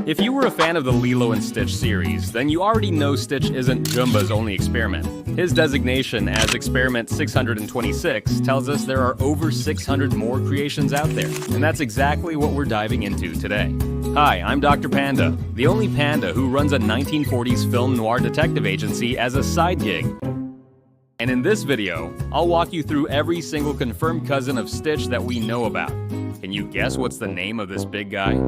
If you were a fan of the Lilo and Stitch series, then you already know Stitch isn't Jumba's only experiment. His designation as Experiment 626 tells us there are over 600 more creations out there, and that's exactly what we're diving into today. Hi, I'm Dr. Panda, the only panda who runs a 1940s film noir detective agency as a side gig. And in this video, I'll walk you through every single confirmed cousin of Stitch that we know about. Can you guess what's the name of this big guy?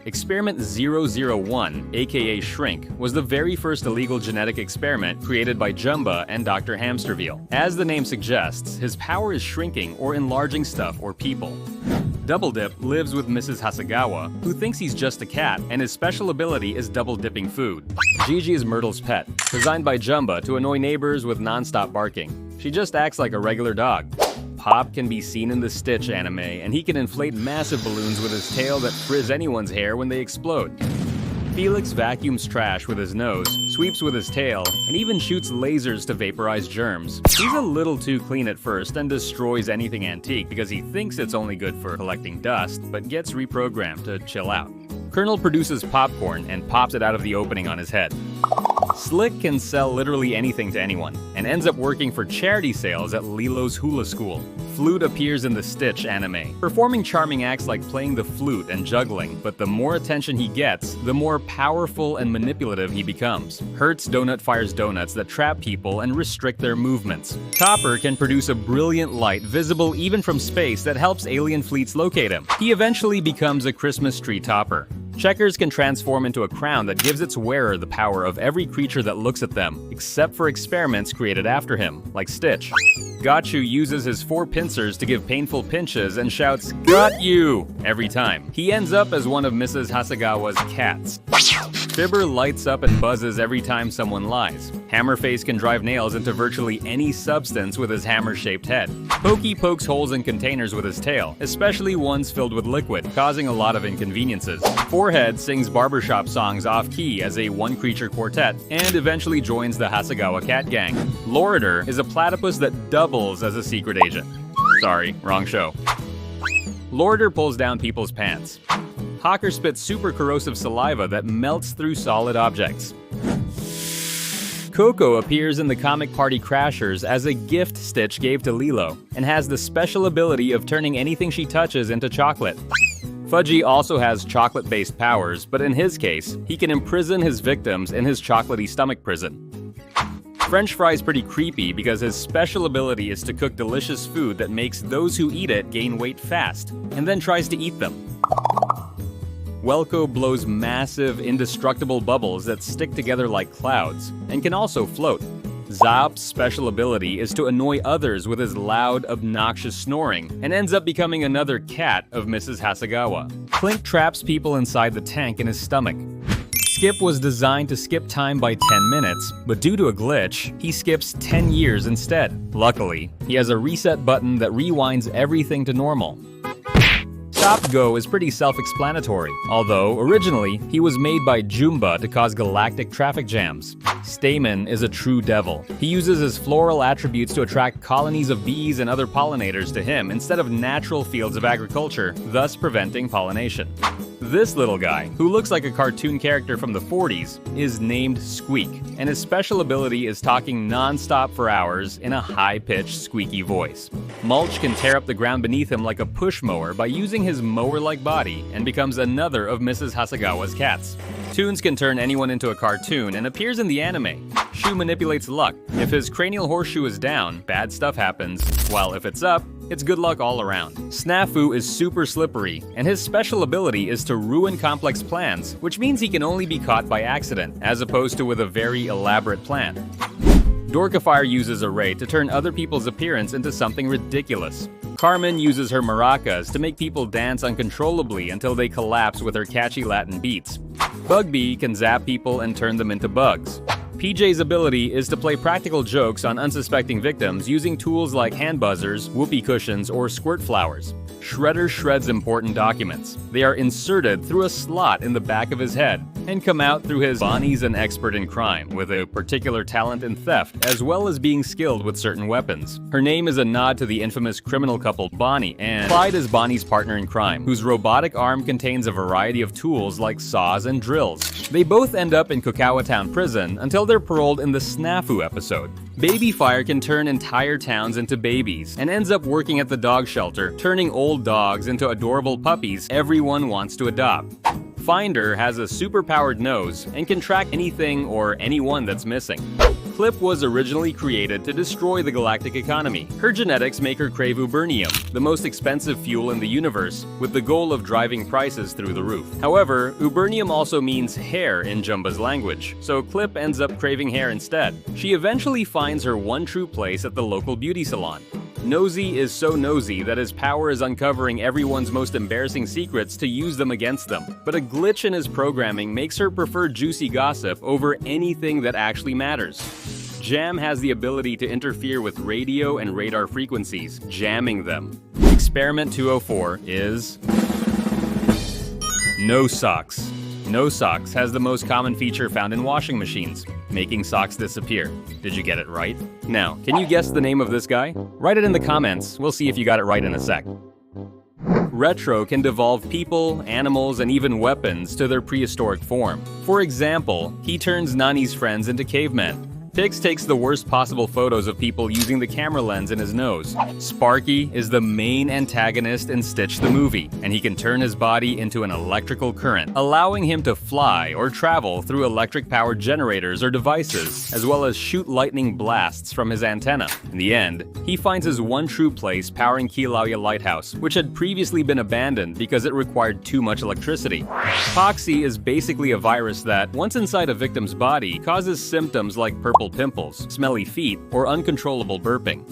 Experiment 001, aka Shrink, was the very first illegal genetic experiment created by Jumba and Dr. Hamsterville. As the name suggests, his power is shrinking or enlarging stuff or people. Double Dip lives with Mrs. Hasegawa, who thinks he's just a cat, and his special ability is double dipping food. Gigi is Myrtle's pet, designed by Jumba to annoy neighbors with non-stop barking. She just acts like a regular dog. Pop can be seen in the Stitch anime, and he can inflate massive balloons with his tail that frizz anyone's hair when they explode. Felix vacuums trash with his nose, sweeps with his tail, and even shoots lasers to vaporize germs. He's a little too clean at first and destroys anything antique because he thinks it's only good for collecting dust, but gets reprogrammed to chill out. Colonel produces popcorn and pops it out of the opening on his head. Slick can sell literally anything to anyone, and ends up working for charity sales at Lilo's hula school. Flute appears in the Stitch anime, performing charming acts like playing the flute and juggling, but the more attention he gets, the more powerful and manipulative he becomes. Hertz donut fires donuts that trap people and restrict their movements. Topper can produce a brilliant light visible even from space that helps alien fleets locate him. He eventually becomes a Christmas tree topper. Checkers can transform into a crown that gives its wearer the power of every creature that looks at them, except for experiments created after him, like Stitch. Gotchu uses his 4 pincers to give painful pinches and shouts, "Got you!" every time. He ends up as one of Mrs. Hasegawa's cats. Fibber lights up and buzzes every time someone lies. Hammerface can drive nails into virtually any substance with his hammer-shaped head. Pokey pokes holes in containers with his tail, especially ones filled with liquid, causing a lot of inconveniences. Forehead sings barbershop songs off-key as a one-creature quartet, and eventually joins the Hasegawa cat gang. Loritor is a platypus that doubles as a secret agent. Sorry, wrong show. Loritor pulls down people's pants. Hawker spits super corrosive saliva that melts through solid objects. Coco appears in the Comic Party Crashers as a gift Stitch gave to Lilo, and has the special ability of turning anything she touches into chocolate. Fudgy also has chocolate-based powers, but in his case, he can imprison his victims in his chocolatey stomach prison. French Fry's pretty creepy because his special ability is to cook delicious food that makes those who eat it gain weight fast, and then tries to eat them. Welko blows massive, indestructible bubbles that stick together like clouds, and can also float. Zop's special ability is to annoy others with his loud, obnoxious snoring, and ends up becoming another cat of Mrs. Hasegawa. Clink traps people inside the tank in his stomach. Skip was designed to skip time by 10 minutes, but due to a glitch, he skips 10 years instead. Luckily, he has a reset button that rewinds everything to normal. Stop Go is pretty self-explanatory, although originally he was made by Jumba to cause galactic traffic jams. Stamen is a true devil. He uses his floral attributes to attract colonies of bees and other pollinators to him instead of natural fields of agriculture, thus preventing pollination. This little guy, who looks like a cartoon character from the 40s, is named Squeak, and his special ability is talking non-stop for hours in a high-pitched, squeaky voice. Mulch can tear up the ground beneath him like a push mower by using his mower-like body, and becomes another of Mrs. Hasegawa's cats. Toons can turn anyone into a cartoon and appears in the anime. Shoe manipulates luck. If his cranial horseshoe is down, bad stuff happens, while if it's up, it's good luck all around. Snafu is super slippery, and his special ability is to ruin complex plans, which means he can only be caught by accident, as opposed to with a very elaborate plan. Dorkifier uses a ray to turn other people's appearance into something ridiculous. Carmen uses her maracas to make people dance uncontrollably until they collapse with her catchy Latin beats. Bugbee can zap people and turn them into bugs. PJ's ability is to play practical jokes on unsuspecting victims using tools like hand buzzers, whoopee cushions, or squirt flowers. Shredder shreds important documents. They are inserted through a slot in the back of his head, and come out through his Bonnie's an expert in crime, with a particular talent in theft, as well as being skilled with certain weapons. Her name is a nod to the infamous criminal couple Bonnie, and Clyde is Bonnie's partner in crime, whose robotic arm contains a variety of tools like saws and drills. They both end up in Town prison until they're paroled in the Snafu episode. Baby Fire can turn entire towns into babies, and ends up working at the dog shelter, turning old dogs into adorable puppies everyone wants to adopt. Finder has a super-powered nose and can track anything or anyone that's missing. Clip was originally created to destroy the galactic economy. Her genetics make her crave Ubernium, the most expensive fuel in the universe, with the goal of driving prices through the roof. However, Ubernium also means hair in Jumba's language, so Clip ends up craving hair instead. She eventually finds her one true place at the local beauty salon. Nosy is so nosy that his power is uncovering everyone's most embarrassing secrets to use them against them. But a glitch in his programming makes her prefer juicy gossip over anything that actually matters. Jam has the ability to interfere with radio and radar frequencies, jamming them. Experiment 204 is no socks. No socks has the most common feature found in washing machines, making socks disappear. Did you get it right? Now, can you guess the name of this guy? Write it in the comments. We'll see if you got it right in a sec. Retro can devolve people, animals, and even weapons to their prehistoric form. For example, he turns Nani's friends into cavemen. Pix takes the worst possible photos of people using the camera lens in his nose. Sparky is the main antagonist in Stitch the movie, and he can turn his body into an electrical current, allowing him to fly or travel through electric-powered generators or devices, as well as shoot lightning blasts from his antenna. In the end, he finds his one true place powering Kilauea Lighthouse, which had previously been abandoned because it required too much electricity. Poxy is basically a virus that, once inside a victim's body, causes symptoms like purple pimples, smelly feet, or uncontrollable burping.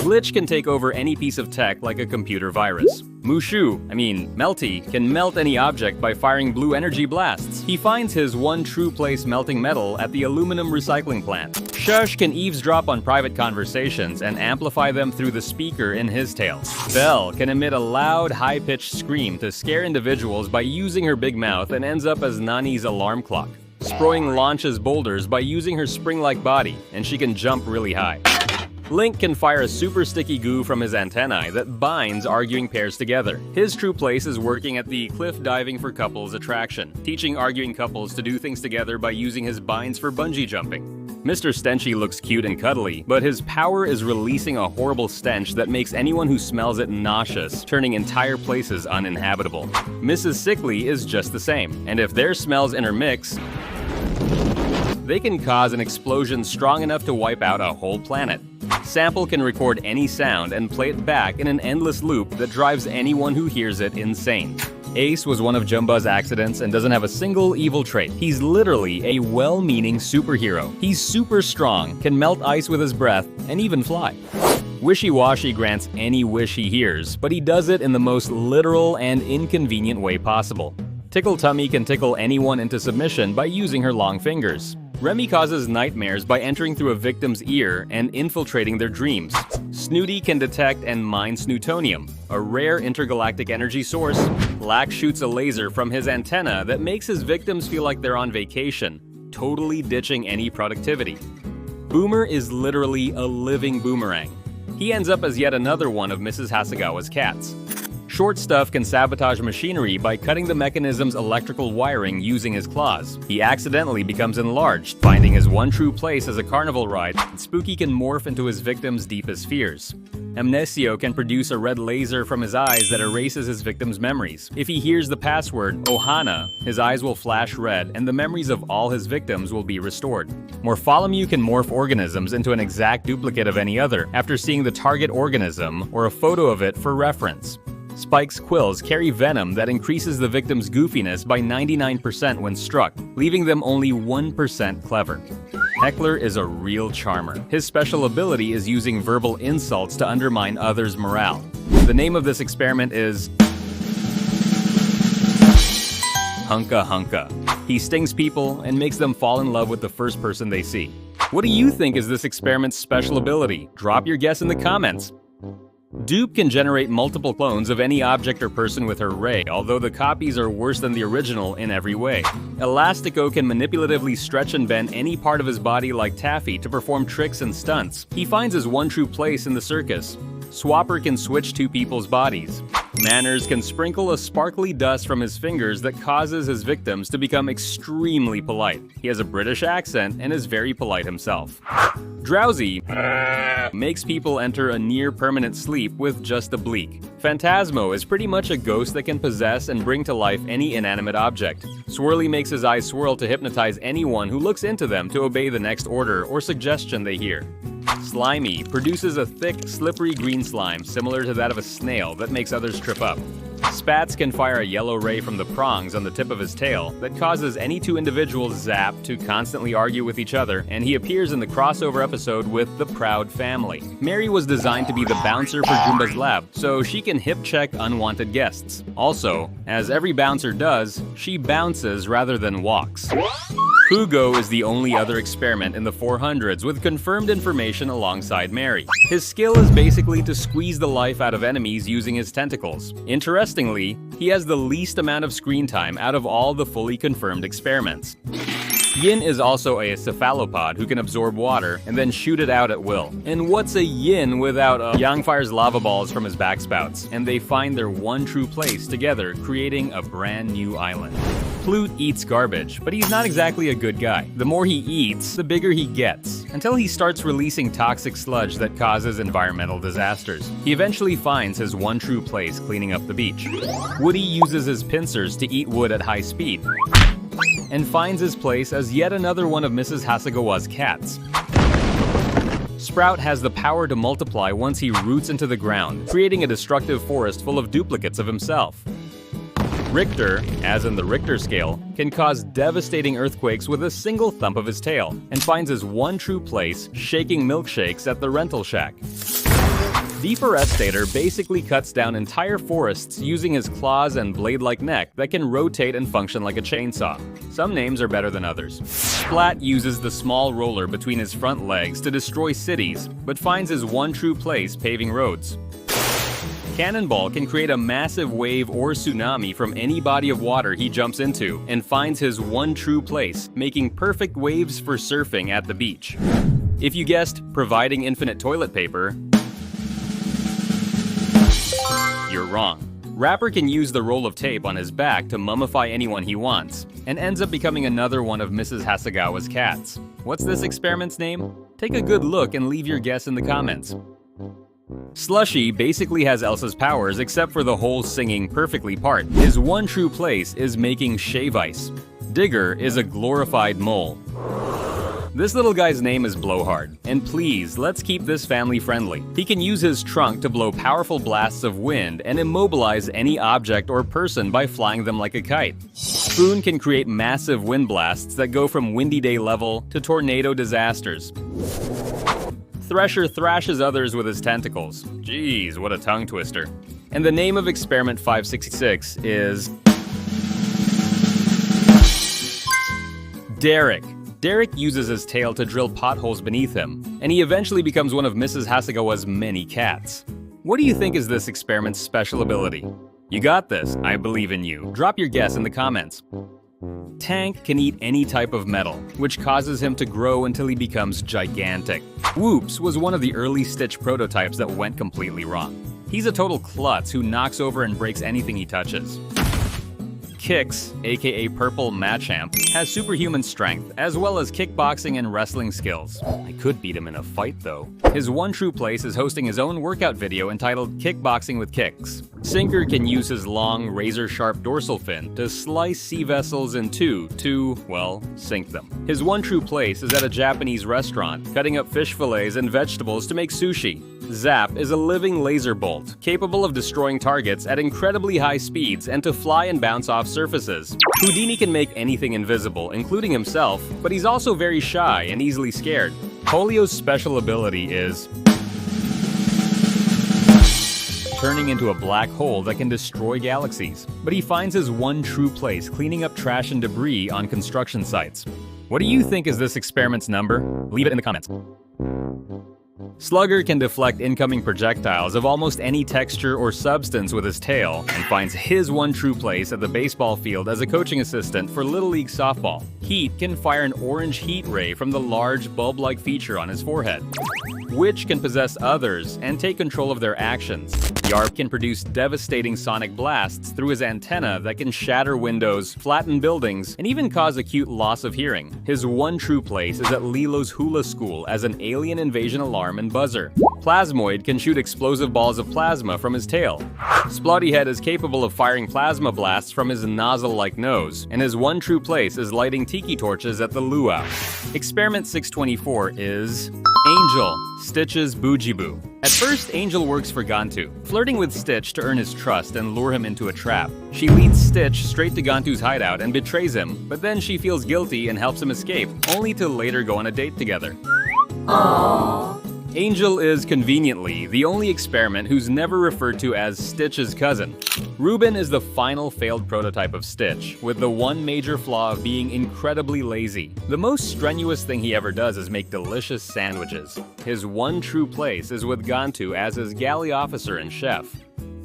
Glitch can take over any piece of tech like a computer virus. Melty, can melt any object by firing blue energy blasts. He finds his one true place melting metal at the aluminum recycling plant. Shush can eavesdrop on private conversations and amplify them through the speaker in his tail. Belle can emit a loud, high-pitched scream to scare individuals by using her big mouth and ends up as Nani's alarm clock. Sproing launches boulders by using her spring-like body, and she can jump really high. Link can fire a super sticky goo from his antennae that binds arguing pairs together. His true place is working at the Cliff Diving for Couples attraction, teaching arguing couples to do things together by using his binds for bungee jumping. Mr. Stenchy looks cute and cuddly, but his power is releasing a horrible stench that makes anyone who smells it nauseous, turning entire places uninhabitable. Mrs. Sickly is just the same, and if their smells intermix, they can cause an explosion strong enough to wipe out a whole planet. Sample can record any sound and play it back in an endless loop that drives anyone who hears it insane. Ace was one of Jumba's accidents and doesn't have a single evil trait. He's literally a well-meaning superhero. He's super strong, can melt ice with his breath, and even fly. Wishy-Washy grants any wish he hears, but he does it in the most literal and inconvenient way possible. Tickle Tummy can tickle anyone into submission by using her long fingers. Remy causes nightmares by entering through a victim's ear and infiltrating their dreams. Snooty can detect and mine Snootonium, a rare intergalactic energy source. Lack shoots a laser from his antenna that makes his victims feel like they're on vacation, totally ditching any productivity. Boomer is literally a living boomerang. He ends up as yet another one of Mrs. Hasegawa's cats. Short Stuff can sabotage machinery by cutting the mechanism's electrical wiring using his claws. He accidentally becomes enlarged, finding his one true place as a carnival ride. Spooky can morph into his victim's deepest fears. Amnesio can produce a red laser from his eyes that erases his victim's memories. If he hears the password, Ohana, his eyes will flash red and the memories of all his victims will be restored. Morpholomew can morph organisms into an exact duplicate of any other after seeing the target organism or a photo of it for reference. Spike's quills carry venom that increases the victim's goofiness by 99% when struck, leaving them only 1% clever. Heckler is a real charmer. His special ability is using verbal insults to undermine others' morale. The name of this experiment is Hunka Hunka. He stings people and makes them fall in love with the first person they see. What do you think is this experiment's special ability? Drop your guess in the comments. Dupe can generate multiple clones of any object or person with her ray, although the copies are worse than the original in every way. Elastico can manipulatively stretch and bend any part of his body like Taffy to perform tricks and stunts. He finds his one true place in the circus. Swapper can switch two people's bodies. Manners can sprinkle a sparkly dust from his fingers that causes his victims to become extremely polite. He has a British accent and is very polite himself. Drowsy makes people enter a near-permanent sleep with just a bleak. Phantasmo is pretty much a ghost that can possess and bring to life any inanimate object. Swirly makes his eyes swirl to hypnotize anyone who looks into them to obey the next order or suggestion they hear. Slimy produces a thick, slippery green slime similar to that of a snail that makes others trip up. Spats can fire a yellow ray from the prongs on the tip of his tail that causes any two individuals Zap to constantly argue with each other, and he appears in the crossover episode with The Proud Family. Mary was designed to be the bouncer for Jumba's lab, so she can hip-check unwanted guests. Also, as every bouncer does, she bounces rather than walks. Hugo is the only other experiment in the 400s with confirmed information alongside Mary. His skill is basically to squeeze the life out of enemies using his tentacles. Interestingly, he has the least amount of screen time out of all the fully confirmed experiments. Yin is also a cephalopod who can absorb water and then shoot it out at will. And what's a yin without a... Yang fires lava balls from his backspouts, and they find their one true place together, creating a brand new island. Flute eats garbage, but he's not exactly a good guy. The more he eats, the bigger he gets, until he starts releasing toxic sludge that causes environmental disasters. He eventually finds his one true place cleaning up the beach. Woody uses his pincers to eat wood at high speed, and finds his place as yet another one of Mrs. Hasegawa's cats. Sprout has the power to multiply once he roots into the ground, creating a destructive forest full of duplicates of himself. Richter, as in the Richter scale, can cause devastating earthquakes with a single thump of his tail, and finds his one true place shaking milkshakes at the rental shack. Deforestator basically cuts down entire forests using his claws and blade-like neck that can rotate and function like a chainsaw. Some names are better than others. Splat uses the small roller between his front legs to destroy cities, but finds his one true place paving roads. Cannonball can create a massive wave or tsunami from any body of water he jumps into, and finds his one true place, making perfect waves for surfing at the beach. If you guessed providing infinite toilet paper, you're wrong. Rapper can use the roll of tape on his back to mummify anyone he wants, and ends up becoming another one of Mrs. Hasegawa's cats. What's this experiment's name? Take a good look and leave your guess in the comments. Slushy basically has Elsa's powers except for the whole singing perfectly part. His one true place is making shave ice. Digger is a glorified mole. This little guy's name is Blowhard, and please, let's keep this family friendly. He can use his trunk to blow powerful blasts of wind and immobilize any object or person by flying them like a kite. Spoon can create massive wind blasts that go from windy day level to tornado disasters. Thresher thrashes others with his tentacles. Jeez, what a tongue twister. And the name of experiment 566 is... Derek. Derek uses his tail to drill potholes beneath him, and he eventually becomes one of Mrs. Hasegawa's many cats. What do you think is this experiment's special ability? You got this, I believe in you. Drop your guess in the comments. Tank can eat any type of metal, which causes him to grow until he becomes gigantic. Whoops was one of the early Stitch prototypes that went completely wrong. He's a total klutz who knocks over and breaks anything he touches. Kix, aka Purple Machamp, has superhuman strength, as well as kickboxing and wrestling skills. I could beat him in a fight though. His one true place is hosting his own workout video entitled Kickboxing with Kix. Sinker can use his long, razor-sharp dorsal fin to slice sea vessels in two to, well, sink them. His one true place is at a Japanese restaurant, cutting up fish fillets and vegetables to make sushi. Zap is a living laser bolt, capable of destroying targets at incredibly high speeds and to fly and bounce off surfaces. Houdini can make anything invisible, including himself, but he's also very shy and easily scared. Polio's special ability is turning into a black hole that can destroy galaxies, but he finds his one true place cleaning up trash and debris on construction sites. What do you think is this experiment's number? Leave it in the comments. Slugger can deflect incoming projectiles of almost any texture or substance with his tail, and finds his one true place at the baseball field as a coaching assistant for Little League softball. Heat can fire an orange heat ray from the large bulb-like feature on his forehead. Witch can possess others and take control of their actions. Yarp can produce devastating sonic blasts through his antenna that can shatter windows, flatten buildings, and even cause acute loss of hearing. His one true place is at Lilo's hula school as an alien invasion alarm and buzzer. Plasmoid can shoot explosive balls of plasma from his tail. Splottyhead is capable of firing plasma blasts from his nozzle-like nose, and his one true place is lighting tiki torches at the luau. Experiment 624 is Angel, Stitch's Boojiboo. At first, Angel works for Gantu, flirting with Stitch to earn his trust and lure him into a trap. She leads Stitch straight to Gantu's hideout and betrays him, but then she feels guilty and helps him escape, only to later go on a date together. Aww. Angel is conveniently the only experiment who's never referred to as Stitch's cousin. Reuben is the final failed prototype of Stitch, with the one major flaw of being incredibly lazy. The most strenuous thing he ever does is make delicious sandwiches. His one true place is with Gantu as his galley officer and chef.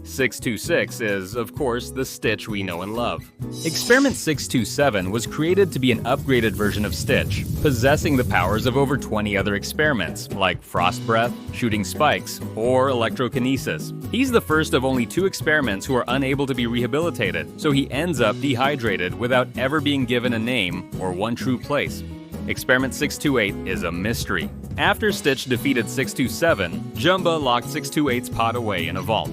626 is, of course, the Stitch we know and love. Experiment 627 was created to be an upgraded version of Stitch, possessing the powers of over 20 other experiments, like Frost Breath, Shooting Spikes, or Electrokinesis. He's the first of only 2 experiments who are unable to be rehabilitated, so he ends up dehydrated without ever being given a name or one true place. Experiment 628 is a mystery. After Stitch defeated 627, Jumba locked 628's pod away in a vault.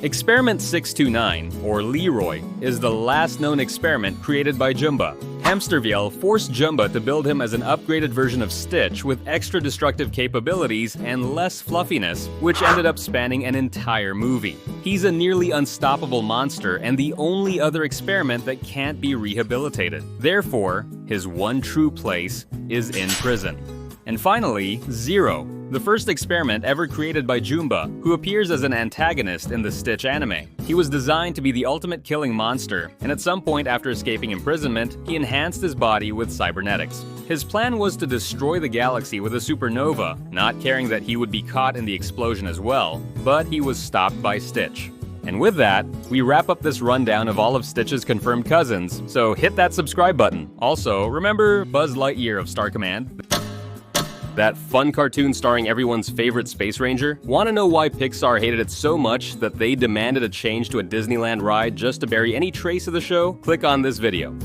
Experiment 629, or Leroy, is the last known experiment created by Jumba. Hamsterville forced Jumba to build him as an upgraded version of Stitch with extra destructive capabilities and less fluffiness, which ended up spanning an entire movie. He's a nearly unstoppable monster and the only other experiment that can't be rehabilitated. Therefore, his one true place is in prison. And finally, Zero, the first experiment ever created by Jumba, who appears as an antagonist in the Stitch anime. He was designed to be the ultimate killing monster, and at some point after escaping imprisonment, he enhanced his body with cybernetics. His plan was to destroy the galaxy with a supernova, not caring that he would be caught in the explosion as well, but he was stopped by Stitch. And with that, we wrap up this rundown of all of Stitch's confirmed cousins, so hit that subscribe button. Also, remember Buzz Lightyear of Star Command? That fun cartoon starring everyone's favorite Space Ranger? Want to know why Pixar hated it so much that they demanded a change to a Disneyland ride just to bury any trace of the show? Click on this video.